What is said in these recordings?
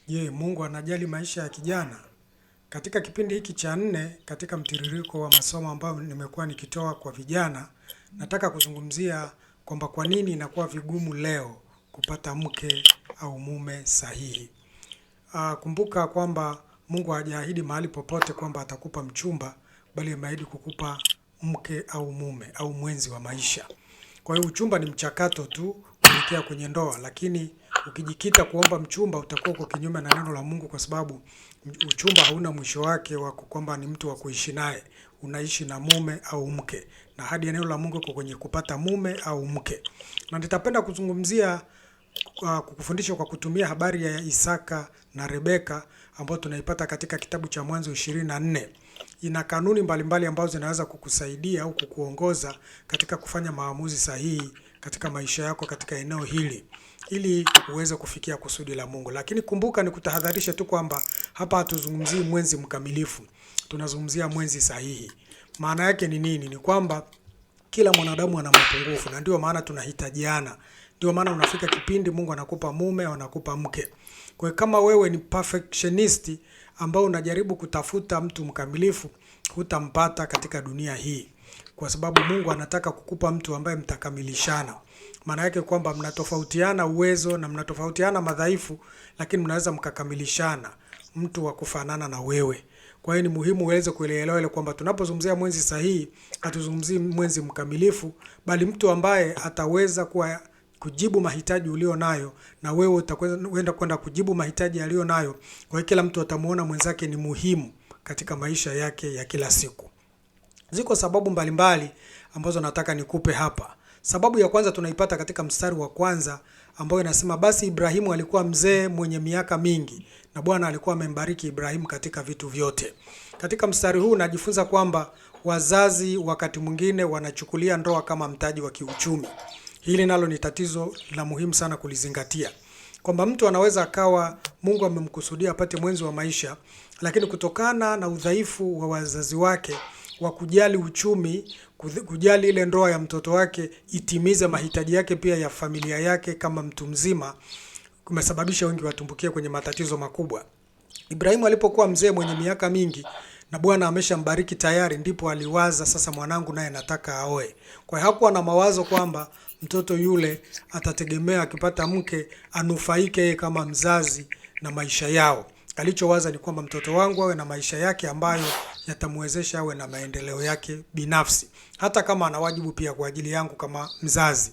Je, Mungu anajali maisha ya kijana? Katika kipindi hiki cha nne, katika mtiririko wa masomo ambayo nimekuwa nikitoa kwa vijana, nataka kuzungumzia kwamba kwa nini inakuwa vigumu leo kupata mke au mume sahihi. Kumbuka kwamba Mungu hajaahidi mahali popote kwamba atakupa mchumba, bali ameahidi kukupa mke au mume au mwenzi wa maisha. Kwa hiyo uchumba ni mchakato tu kuelekea kwenye ndoa, lakini ukijikita kuomba mchumba utakuwa uko kinyume na neno la Mungu, kwa sababu uchumba hauna mwisho wake wa kwamba ni mtu wa kuishi naye. Unaishi na mume au mke, na hadi ya neno la Mungu iko kwenye kupata mume au mke. Na nitapenda kuzungumzia kukufundisha kwa kutumia habari ya Isaka na Rebeka ambayo tunaipata katika kitabu cha Mwanzo 24. Ina kanuni mbalimbali ambazo zinaweza kukusaidia au kukuongoza katika kufanya maamuzi sahihi katika maisha yako katika eneo hili, ili uweze kufikia kusudi la Mungu. Lakini kumbuka, ni kutahadharisha tu kwamba hapa hatuzungumzii mwenzi mkamilifu, tunazungumzia mwenzi sahihi. Maana yake ni nini? Ni kwamba kila mwanadamu ana mapungufu, na ndio maana tunahitajiana. Ndio maana unafika kipindi Mungu anakupa mume au anakupa mke. Kwa hiyo kama wewe ni perfectionist ambao unajaribu kutafuta mtu mkamilifu, hutampata katika dunia hii, kwa sababu Mungu anataka kukupa mtu ambaye mtakamilishana. Maana yake kwamba mnatofautiana uwezo na mnatofautiana madhaifu, lakini mnaweza mkakamilishana mtu wa kufanana na wewe. Kwa hiyo ni muhimu uweze kuelewa ile kwamba tunapozungumzia mwenzi sahihi, hatuzungumzii mwenzi mkamilifu, bali mtu ambaye ataweza kujibu mahitaji ulio nayo, na wewe utakwenda kwenda kujibu mahitaji aliyo nayo. Kwa hiyo kila mtu atamuona mwenzake ni muhimu katika maisha yake ya kila siku. Ziko sababu mbalimbali ambazo nataka nikupe hapa. Sababu ya kwanza tunaipata katika mstari wa kwanza, ambayo inasema basi Ibrahimu alikuwa mzee mwenye miaka mingi, na Bwana alikuwa amembariki Ibrahimu katika vitu vyote. Katika mstari huu najifunza kwamba wazazi wakati mwingine wanachukulia ndoa kama mtaji wa kiuchumi. Hili nalo ni tatizo la muhimu sana kulizingatia, kwamba mtu anaweza akawa Mungu amemkusudia apate mwenzi wa maisha, lakini kutokana na udhaifu wa wazazi wake wa kujali uchumi, kujali ile ndoa ya mtoto wake itimize mahitaji yake pia ya familia yake kama mtu mzima, kumesababisha wengi watumbukie kwenye matatizo makubwa. Ibrahimu alipokuwa mzee mwenye miaka mingi na Bwana ameshambariki tayari, ndipo aliwaza sasa, mwanangu naye nataka aoe. Kwa hiyo hakuwa na mawazo kwamba mtoto yule atategemea akipata mke anufaike yeye kama mzazi na maisha yao. Alichowaza ni kwamba mtoto wangu awe na maisha yake ambayo yatamwezesha awe na maendeleo yake binafsi, hata kama ana wajibu pia kwa ajili yangu kama mzazi.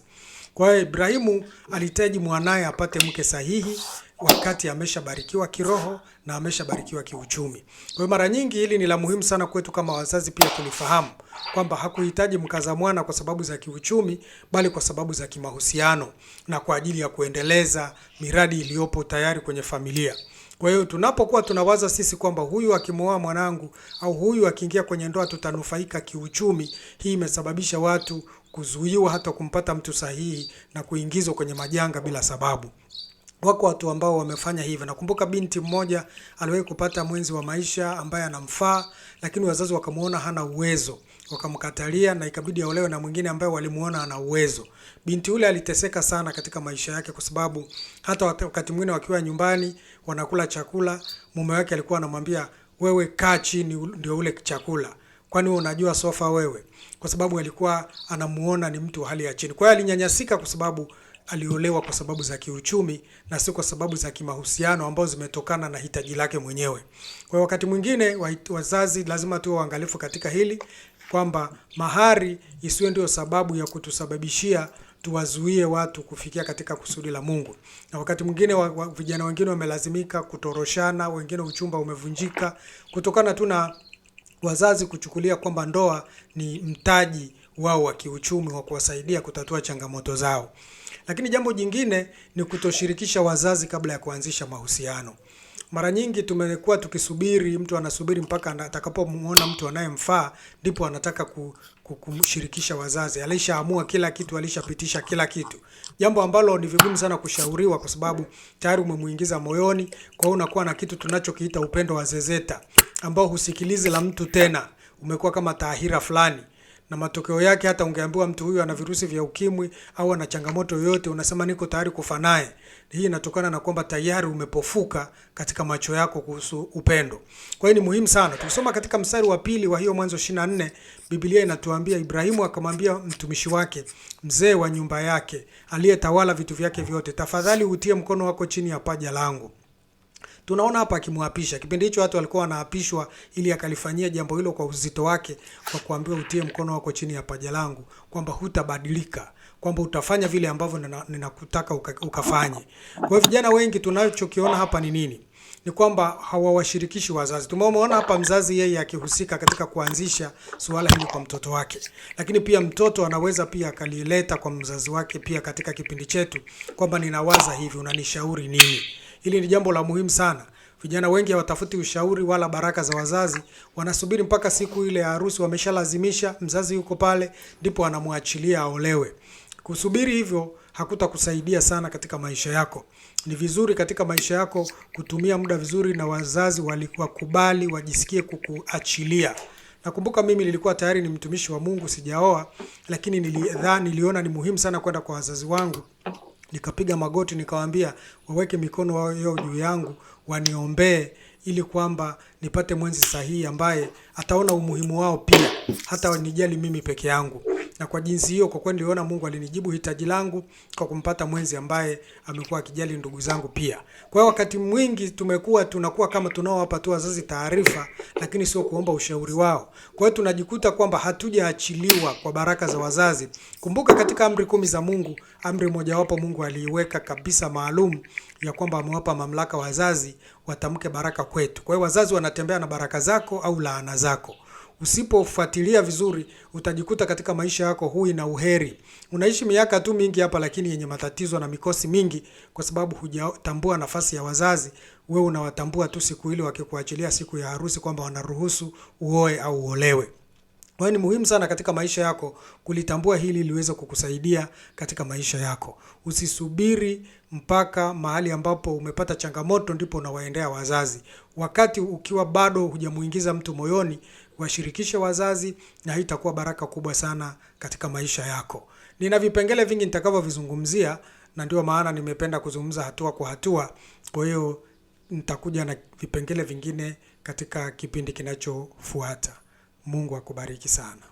Kwa hiyo Ibrahimu alihitaji mwanae apate mke sahihi wakati ameshabarikiwa kiroho na ameshabarikiwa kiuchumi. Kwa hiyo mara nyingi hili ni la muhimu sana kwetu kama wazazi pia tulifahamu kwamba hakuhitaji mkaza mwana kwa sababu za kiuchumi, bali kwa sababu za kimahusiano na kwa ajili ya kuendeleza miradi iliyopo tayari kwenye familia. Kwa hiyo tunapokuwa tunawaza sisi kwamba huyu akimwoa mwanangu au huyu akiingia kwenye ndoa tutanufaika kiuchumi, hii imesababisha watu kuzuiwa hata kumpata mtu sahihi na kuingizwa kwenye majanga bila sababu. Wako watu ambao wamefanya hivyo. Nakumbuka binti mmoja aliwahi kupata mwenzi wa maisha ambaye anamfaa, lakini wazazi wakamuona hana uwezo, wakamkatalia na ikabidi aolewe na mwingine ambaye walimuona ana uwezo. Binti yule aliteseka sana katika maisha yake, kwa sababu hata wakati mwingine wakiwa nyumbani wanakula chakula, mume wake alikuwa anamwambia, wewe kaa chini ndio ule chakula, kwani wewe unajua sofa wewe? Kwa sababu alikuwa anamuona ni mtu wa hali ya chini. Kwa hiyo alinyanyasika kwa sababu aliolewa kwa sababu za kiuchumi na si kwa sababu za kimahusiano ambazo zimetokana na hitaji lake mwenyewe. Kwa hiyo wakati mwingine wazazi lazima tuwe waangalifu katika hili, kwamba mahari isiwe ndio sababu ya kutusababishia tuwazuie watu kufikia katika kusudi la Mungu. Na wakati mwingine vijana wengine wamelazimika kutoroshana, wengine uchumba umevunjika kutokana tu na wazazi kuchukulia kwamba ndoa ni mtaji wao wa kiuchumi wa kuwasaidia kutatua changamoto zao. Lakini jambo jingine ni kutoshirikisha wazazi kabla ya kuanzisha mahusiano. Mara nyingi tumekuwa tukisubiri, mtu anasubiri mpaka atakapomuona mtu anayemfaa ndipo anataka kumshirikisha wazazi. Alishaamua kila kitu, alishapitisha kila kitu. Jambo ambalo ni vigumu sana kushauriwa, kwa sababu tayari umemuingiza moyoni. Kwa hiyo unakuwa na kitu tunachokiita upendo wa zezeta, ambao husikilizi la mtu tena. Umekuwa kama taahira fulani, na matokeo yake hata ungeambiwa mtu huyu ana virusi vya ukimwi au ana changamoto yoyote, unasema niko tayari kufa naye. Hii inatokana na kwamba tayari umepofuka katika macho yako kuhusu upendo. Kwa hiyo ni muhimu sana. Tukisoma katika mstari wa pili wa hiyo Mwanzo 24, Biblia inatuambia Ibrahimu akamwambia mtumishi wake, mzee wa nyumba yake, aliyetawala vitu vyake vyote, tafadhali utie mkono wako chini ya paja langu. Tunaona hapa akimwapisha. Kipindi hicho watu walikuwa wanaapishwa ili akalifanyia jambo hilo kwa uzito wake, kwa kuambiwa utie mkono wako chini ya paja langu, kwamba hutabadilika, kwamba utafanya vile ambavyo ninakutaka ukafanye. Kwa hiyo vijana wengi tunachokiona hapa ni nini? Ni kwamba hawawashirikishi wazazi. Tumeona hapa mzazi yeye akihusika katika kuanzisha suala hili kwa mtoto wake. Lakini pia mtoto anaweza pia akalileta kwa mzazi wake pia katika kipindi chetu, kwamba ninawaza hivi, unanishauri nini? Hili ni jambo la muhimu sana. Vijana wengi hawatafuti ushauri wala baraka za wazazi, wanasubiri mpaka siku ile ya harusi, wameshalazimisha, mzazi yuko pale, ndipo anamwachilia aolewe. Kusubiri hivyo hakutakusaidia sana katika maisha yako. Ni vizuri katika maisha yako kutumia muda vizuri na wazazi wakubali, wajisikie kukuachilia. Nakumbuka mimi nilikuwa tayari ni mtumishi wa Mungu, sijaoa, lakini niliona ni muhimu sana kwenda kwa wazazi wangu. Nikapiga magoti nikawaambia waweke mikono yao juu yangu, waniombee ili kwamba nipate mwenzi sahihi ambaye ataona umuhimu wao pia, hata wanijali mimi peke yangu. Na kwa jinsi hiyo, kwa kweli niliona Mungu alinijibu hitaji langu kwa kumpata mwenzi ambaye amekuwa akijali ndugu zangu pia. Kwa hiyo wakati mwingi tunakuwa kama tunaowapa tu wazazi taarifa, lakini sio kuomba ushauri wao. Kwa hiyo tunajikuta kwamba hatujaachiliwa kwa baraka za wazazi. Kumbuka katika amri 10 za Mungu, amri mojawapo Mungu aliiweka kabisa maalum ya kwamba amewapa mamlaka wazazi watamke baraka kwetu. Kwa hiyo wazazi wanatembea na baraka zako au laana zako. Usipofuatilia vizuri, utajikuta katika maisha yako hui na uheri. Unaishi miaka tu mingi hapa, lakini yenye matatizo na mikosi mingi, kwa sababu hujatambua nafasi ya wazazi. Wewe unawatambua tu siku ile wakikuachilia siku ya harusi, kwamba wanaruhusu uoe au uolewe. Kwa hiyo ni muhimu sana katika maisha yako kulitambua hili liweze kukusaidia katika maisha yako. Usisubiri mpaka mahali ambapo umepata changamoto ndipo unawaendea wazazi. Wakati ukiwa bado hujamuingiza mtu moyoni, washirikishe wazazi, na hii itakuwa baraka kubwa sana katika maisha yako. Nina vipengele vingi nitakavyovizungumzia, na ndio maana nimependa kuzungumza hatua kwa hatua. Kwa hiyo nitakuja na vipengele vingine katika kipindi kinachofuata. Mungu akubariki sana.